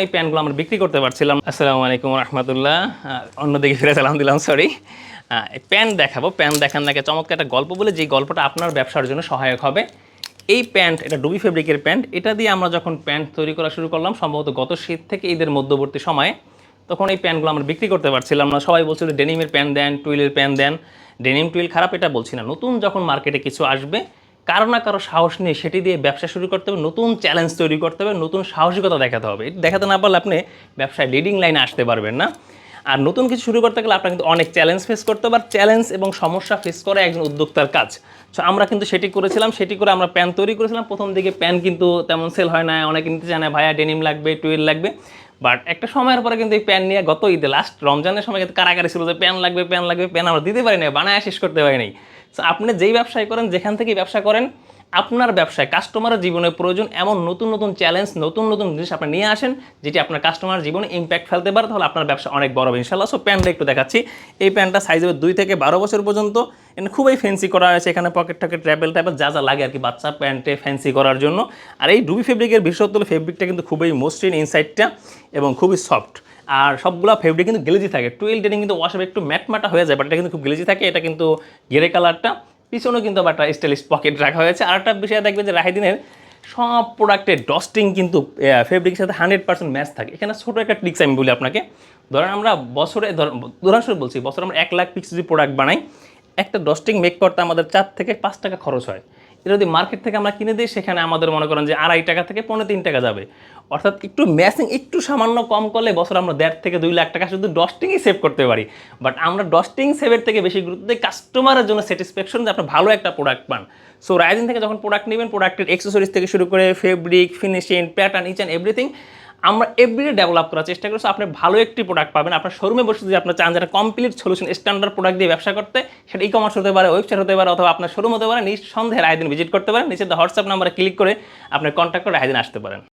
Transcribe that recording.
এই প্যান্টগুলো আমরা বিক্রি করতে পারছিলাম। আসসালামু আলাইকুম রাহমাতুল্লাহ। অন্যদিকে ফিরে সালাম দিলাম, সরি। প্যান্ট দেখাবো, প্যান্ট দেখান নাকি চমৎকার একটা গল্প বলে, যেই গল্পটা আপনার ব্যবসার জন্য সহায়ক হবে। এই প্যান্ট, এটা ডুবি ফেব্রিকের প্যান্ট। এটা দিয়ে আমরা যখন প্যান্ট তৈরি করা শুরু করলাম, সম্ভবত গত শীত থেকে ঈদের মধ্যবর্তী সময়ে, তখন এই প্যান্টগুলো আমরা বিক্রি করতে পারছিলাম না। সবাই বলছিল ডেনিমের প্যান্ট দেন, টুইলের প্যান্ট দেন। ডেনিম টুইল খারাপ এটা বলছি না, নতুন যখন মার্কেটে কিছু আসবে, কারো না কারো সাহস নিয়ে সেটি দিয়ে ব্যবসা শুরু করতে হবে, নতুন চ্যালেঞ্জ তৈরি করতে হবে, নতুন সাহসিকতা দেখাতে হবে। এটা দেখাতে না পারলে আপনি ব্যবসায় লিডিং লাইনে আসতে পারবেন না। আর নতুন কিছু শুরু করতে গেলে আপনার কিন্তু অনেক চ্যালেঞ্জ ফেস করতে হবে। চ্যালেঞ্জ এবং সমস্যা ফেস করা একজন উদ্যোক্তার কাজ। সো আমরা কিন্তু সেটি করেছিলাম, সেটি করে আমরা প্যান্ট তৈরি করেছিলাম। প্রথম দিকে প্যান্ট কিন্তু তেমন সেল হয় না, অনেকে নিতে চায় না, ভাইয়া ডেনিম লাগবে, টুইল লাগবে। বাট একটা সময়ের পরে কিন্তু এই প্যান্ট নিয়ে গত ঈদে লাস্ট রমজানের সময় কিন্তু কারাকারি ছিল যে প্যান্ট লাগবে, প্যান্ট লাগবে। প্যান্ট আমরা দিতে পারি না, বানায় শেষ করতে পারি নাই। সো আপনি যেই ব্যবসায় করেন, যেখান থেকেই ব্যবসা করেন, আপনার ব্যবসায় কাস্টমারের জীবনে প্রয়োজন এমন নতুন নতুন চ্যালেঞ্জ, নতুন নতুন জিনিস আপনি নিয়ে আসেন, যেটি আপনার কাস্টমার জীবনে ইম্প্যাক্ট ফেলতে পারে, তাহলে আপনার ব্যবসা অনেক বড় হবে ইনশাল্লাহ। সো প্যান্টটা একটু দেখাচ্ছি। এই প্যান্টটা সাইজ হবে 2 থেকে 12 বছর পর্যন্ত। এখানে খুবই ফ্যান্সি করা হয়েছে, এখানে পকেট টকেট ট্র্যাপেল ট্যাপেল যা যা লাগে আর কি বাচ্চা প্যান্টে ফ্যান্সি করার জন্য। আর এই ডুবি ফেব্রিকের বিশেষত্ব হলো ফেব্রিকটা কিন্তু খুবই মসৃণ ইনসাইডটা এবং খুবই সফট। আর সবগুলো ফেব্রিক কিন্তু গ্লেজি থাকে। টুইল ডেনিম কিন্তু ওয়াশ হবে একটু ম্যাটমাটা হয়ে যায়, বাট এটা কিন্তু খুব গ্লেজি থাকে। এটা কিন্তু গ্রে কালারটা, পিছনেও কিন্তু আবার একটা স্টাইলিশ পকেট রাখা হয়েছে। আর একটা বিষয় দেখবেন যে রাহিদিনের সব প্রোডাক্টের ডস্টিং কিন্তু ফেব্রিকের সাথে 100% ম্যাচ থাকে। এখানে ছোটো একটা ট্রিক্স আমি বলি আপনাকে। ধরেন আমরা বছরে, উদাহরণস্বরূপ বলছি, বছরে আমরা 1 লাখ পিস যদি প্রোডাক্ট বানাই, একটা ডস্টিং মেক করতে আমাদের 4 থেকে 5 টাকা খরচ হয়। এটা যদি মার্কেট থেকে আমরা কিনে দিই, সেখানে আমাদের মনে করেন যে 2.5 টাকা থেকে 3.25 টাকা যাবে। অর্থাৎ একটু ম্যাচিং একটু সামান্য কম করলে বছর আমরা 1.5 থেকে 2 লাখ টাকা শুধু ডস্টিংই সেভ করতে পারি। বাট আমরা ডস্টিং সেভের থেকে বেশি গুরুত্ব দিই কাস্টমারের জন্য স্যাটিসফ্যাকশন, যে আপনি ভালো একটা প্রোডাক্ট পান। সো রাইজিন থেকে যখন প্রোডাক্ট নেবেন, প্রোডাক্টের অ্যাক্সেসরিজ থেকে শুরু করে fabric, finishing, pattern, each and everything আমরা এভরিডে ডেভেলপ করার চেষ্টা করছি। আপনি ভালো একটি প্রোডাক্ট পাবেন। আপনার শোরুমে বসে যদি আপনার চান যেটা কমপ্লিট সলিউশন স্ট্যান্ডার্ড প্রোডাক্ট দিয়ে ব্যবসা করতে, সেটা ই কমার্স হতে পারে, ওয়েবসাইট হতে পারে, অথবা আপনার শোরুম হতে পারে, নিঃসন্দেহে রাইজিন ভিজিট করতে পারেন। নিচে হোয়াটসঅ্যাপ নাম্বারে ক্লিক করে আপনি কন্ট্যাক্ট করে রাইজিন আসতে পারেন।